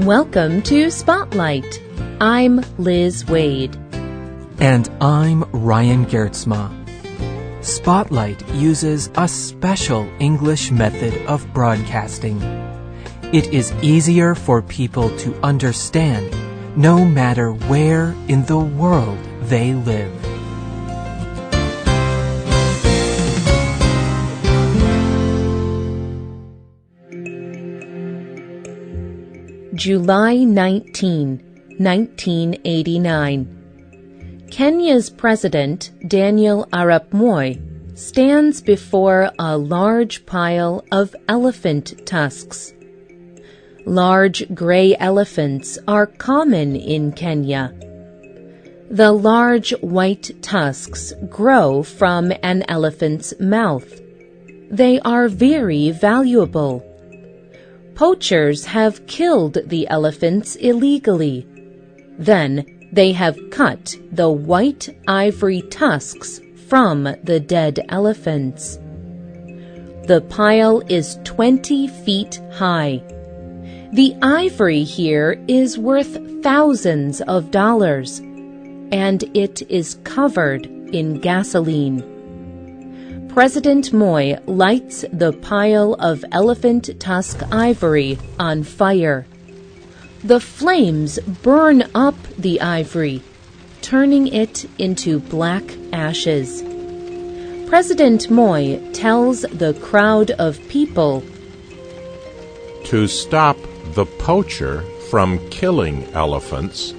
Welcome to Spotlight. I'm Liz Wade. And I'm Ryan Gertzma. Spotlight uses a special English method of broadcasting. It is easier for people to understand no matter where in the world they live. July 19, 1989. Kenya's President, Daniel Arap Moi, stands before a large pile of elephant tusks. Large gray elephants are common in Kenya. The large white tusks grow from an elephant's mouth. They are very valuable. Poachers have killed the elephants illegally. Then they have cut the white ivory tusks from the dead elephants. The pile is 20 feet high. The ivory here is worth thousands of dollars, and it is covered in gasoline. President Moi lights the pile of elephant tusk ivory on fire. The flames burn up the ivory, turning it into black ashes. President Moi tells the crowd of people, "To stop the poacher from killing elephants,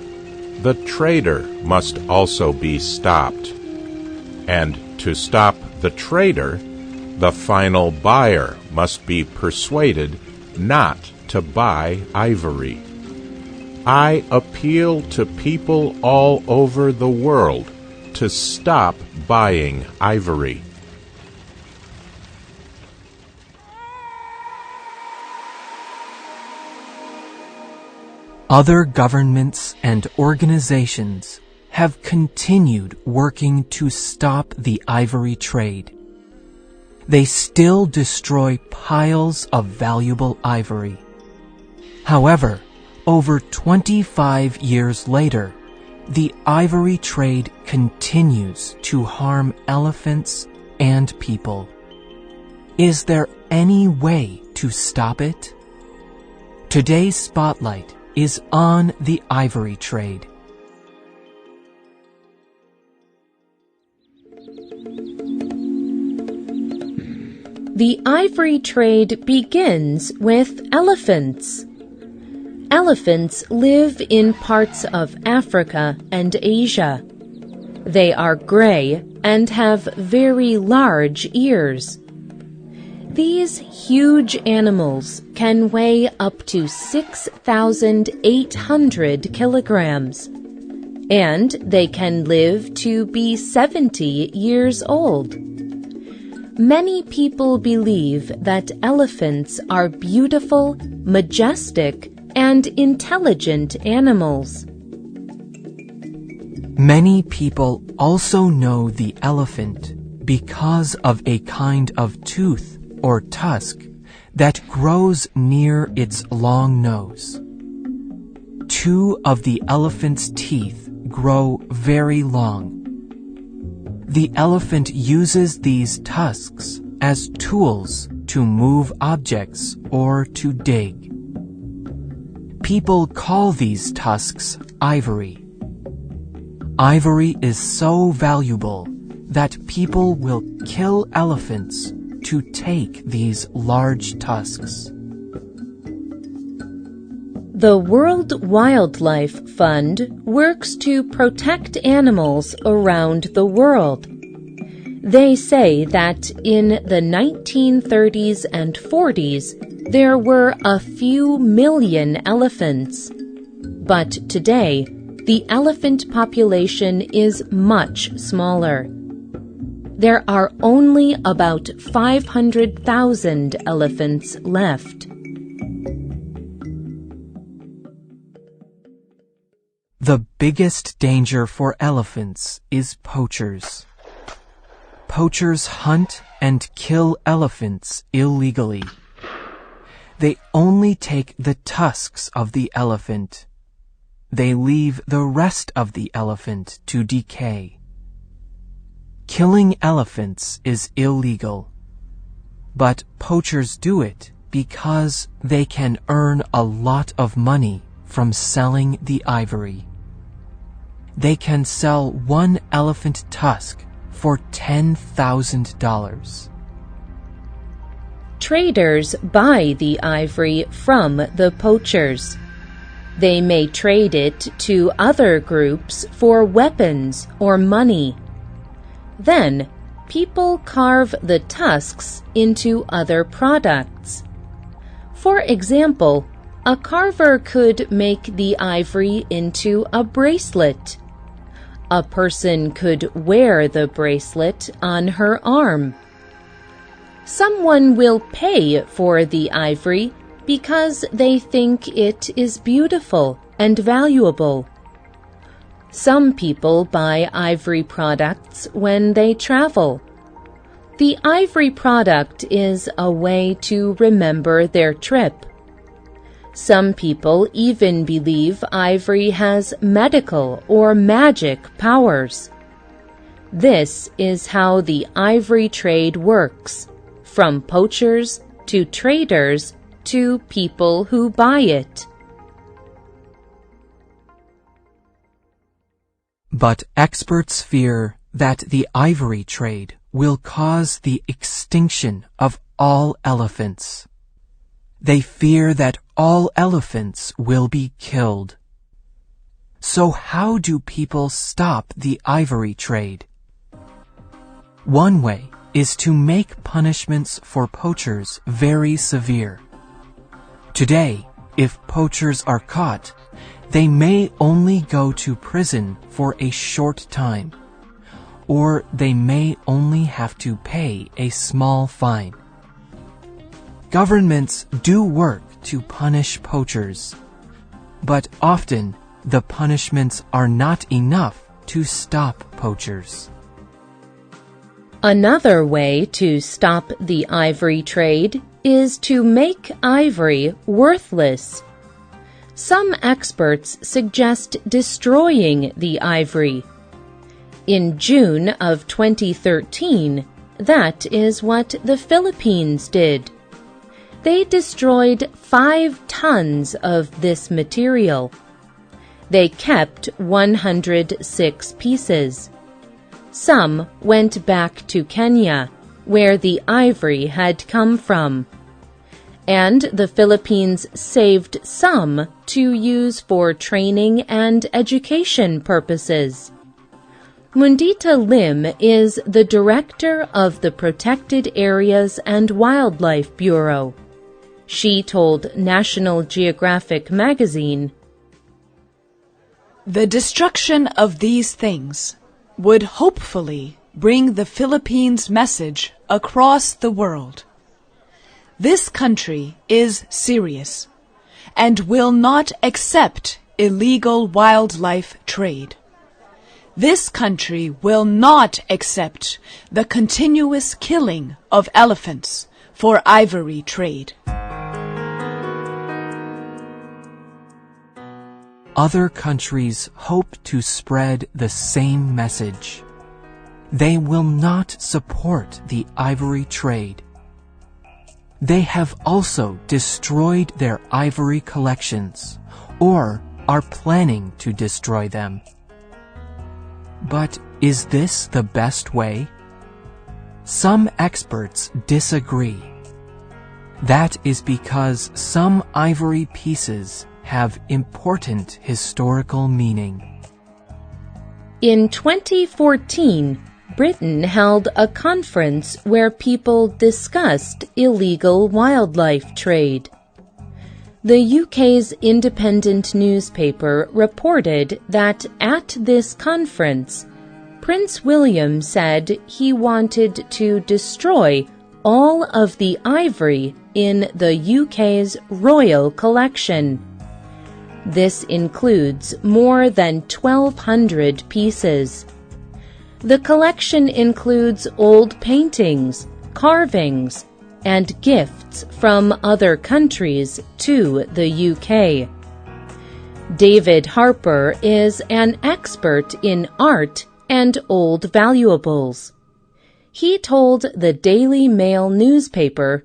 the trader must also be stopped. And to stop the trader, the final buyer must be persuaded not to buy ivory. I appeal to people all over the world to stop buying ivory." Other governments and organizations have continued working to stop the ivory trade. They still destroy piles of valuable ivory. However, over 25 years later, the ivory trade continues to harm elephants and people. Is there any way to stop it? Today's Spotlight is on the ivory trade. The ivory trade begins with elephants. Elephants live in parts of Africa and Asia. They are gray and have very large ears. These huge animals can weigh up to 6,800 kilograms, and they can live to be 70 years old. Many people believe that elephants are beautiful, majestic, and intelligent animals. Many people also know the elephant because of a kind of tooth or tusk that grows near its long nose. Two of the elephant's teeth grow very long. The elephant uses these tusks as tools to move objects or to dig. People call these tusks ivory. Ivory is so valuable that people will kill elephants to take these large tusks. The World Wildlife Fund works to protect animals around the world. They say that in the 1930s and 40s, there were a few million elephants. But today, the elephant population is much smaller. There are only about 500,000 elephants left. The biggest danger for elephants is poachers. Poachers hunt and kill elephants illegally. They only take the tusks of the elephant. They leave the rest of the elephant to decay. Killing elephants is illegal, but poachers do it because they can earn a lot of money from selling the ivory. They can sell one elephant tusk for $10,000. Traders buy the ivory from the poachers. They may trade it to other groups for weapons or money. Then, people carve the tusks into other products. For example, a carver could make the ivory into a bracelet. A person could wear the bracelet on her arm. Someone will pay for the ivory because they think it is beautiful and valuable. Some people buy ivory products when they travel. The ivory product is a way to remember their trip. Some people even believe ivory has medical or magic powers. This is how the ivory trade works, from poachers to traders to people who buy it. But experts fear that the ivory trade will cause the extinction of all elephants. They fear that all elephants will be killed. So how do people stop the ivory trade? One way is to make punishments for poachers very severe. Today, if poachers are caught, they may only go to prison for a short time, or they may only have to pay a small fine. Governments do work to punish poachers, but often the punishments are not enough to stop poachers. Another way to stop the ivory trade is to make ivory worthless. Some experts suggest destroying the ivory. In June of 2013, that is what the Philippines did. They destroyed 5 tons of this material. They kept 106 pieces. Some went back to Kenya, where the ivory had come from. And the Philippines saved some to use for training and education purposes. Mundita Lim is the director of the Protected Areas and Wildlife Bureau. She told National Geographic magazine, "The destruction of these things would hopefully bring the Philippines' message across the world. This country is serious and will not accept illegal wildlife trade. This country will not accept the continuous killing of elephants for ivory trade." Other countries hope to spread the same message. They will not support the ivory trade. They have also destroyed their ivory collections, or are planning to destroy them. But is this the best way? Some experts disagree. That is because some ivory pieces have important historical meaning. In 2014, Britain held a conference where people discussed illegal wildlife trade. The UK's independent newspaper reported that at this conference, Prince William said he wanted to destroy all of the ivory in the UK's royal collection. This includes more than 1,200 pieces. The collection includes old paintings, carvings, and gifts from other countries to the UK. David Harper is an expert in art and old valuables. He told the Daily Mail newspaper,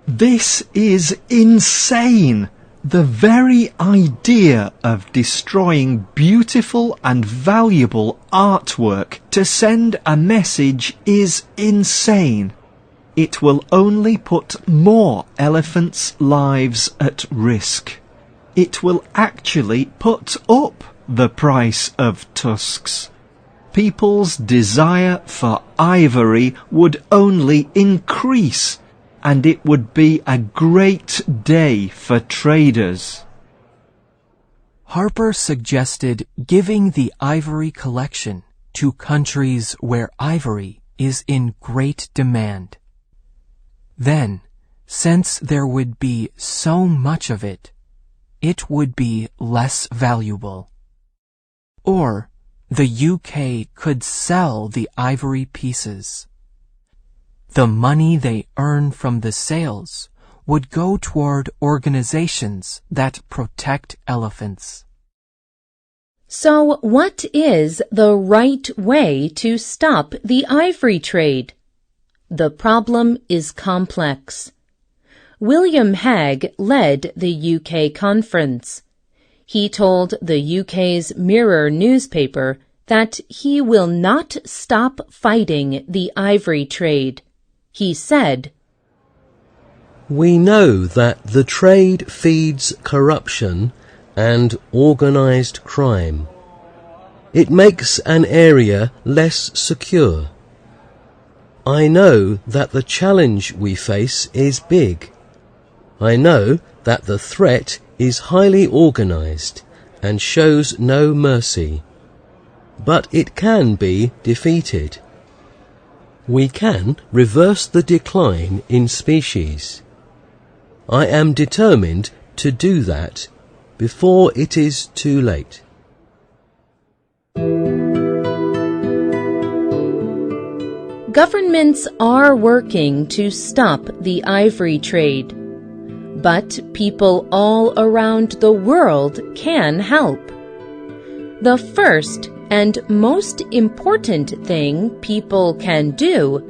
"This is insane! The very idea of destroying beautiful and valuable artwork to send a message is insane. It will only put more elephants' lives at risk. It will actually put up the price of tusks. People's desire for ivory would only increase, and it would be a great day for traders." Harper suggested giving the ivory collection to countries where ivory is in great demand. Then, since there would be so much of it, it would be less valuable. Or the UK could sell the ivory pieces. The money they earn from the sales would go toward organizations that protect elephants. So what is the right way to stop the ivory trade? The problem is complex. William Hague led the UK conference. He told the UK's Mirror newspaper that he will not stop fighting the ivory trade. He said, "We know that the trade feeds corruption and organised crime. It makes an area less secure. I know that the challenge we face is big. I know that the threat is highly organised and shows no mercy. But it can be defeated. We can reverse the decline in species. I am determined to do that before it is too late." Governments are working to stop the ivory trade, but people all around the world can help. The first and most important thing people can do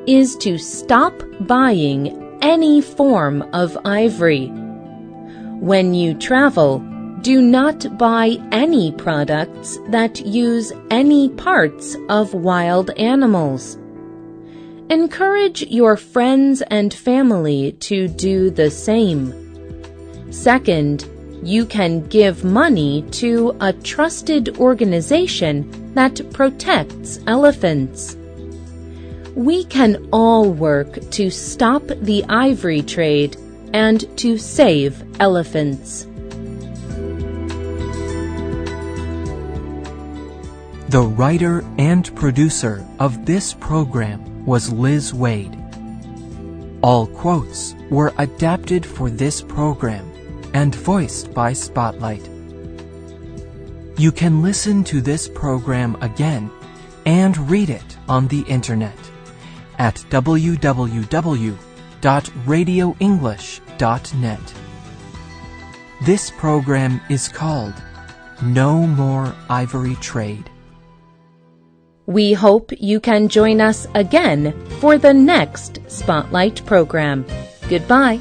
is to stop buying any form of ivory. When you travel, do not buy any products that use any parts of wild animals. Encourage your friends and family to do the same. Second, you can give money to a trusted organization that protects elephants. We can all work to stop the ivory trade and to save elephants. The writer and producer of this program was Liz Wade. All quotes were adapted for this program and voiced by Spotlight. You can listen to this program again and read it on the internet at www.radioenglish.net. This program is called No More Ivory Trade. We hope you can join us again for the next Spotlight program. Goodbye.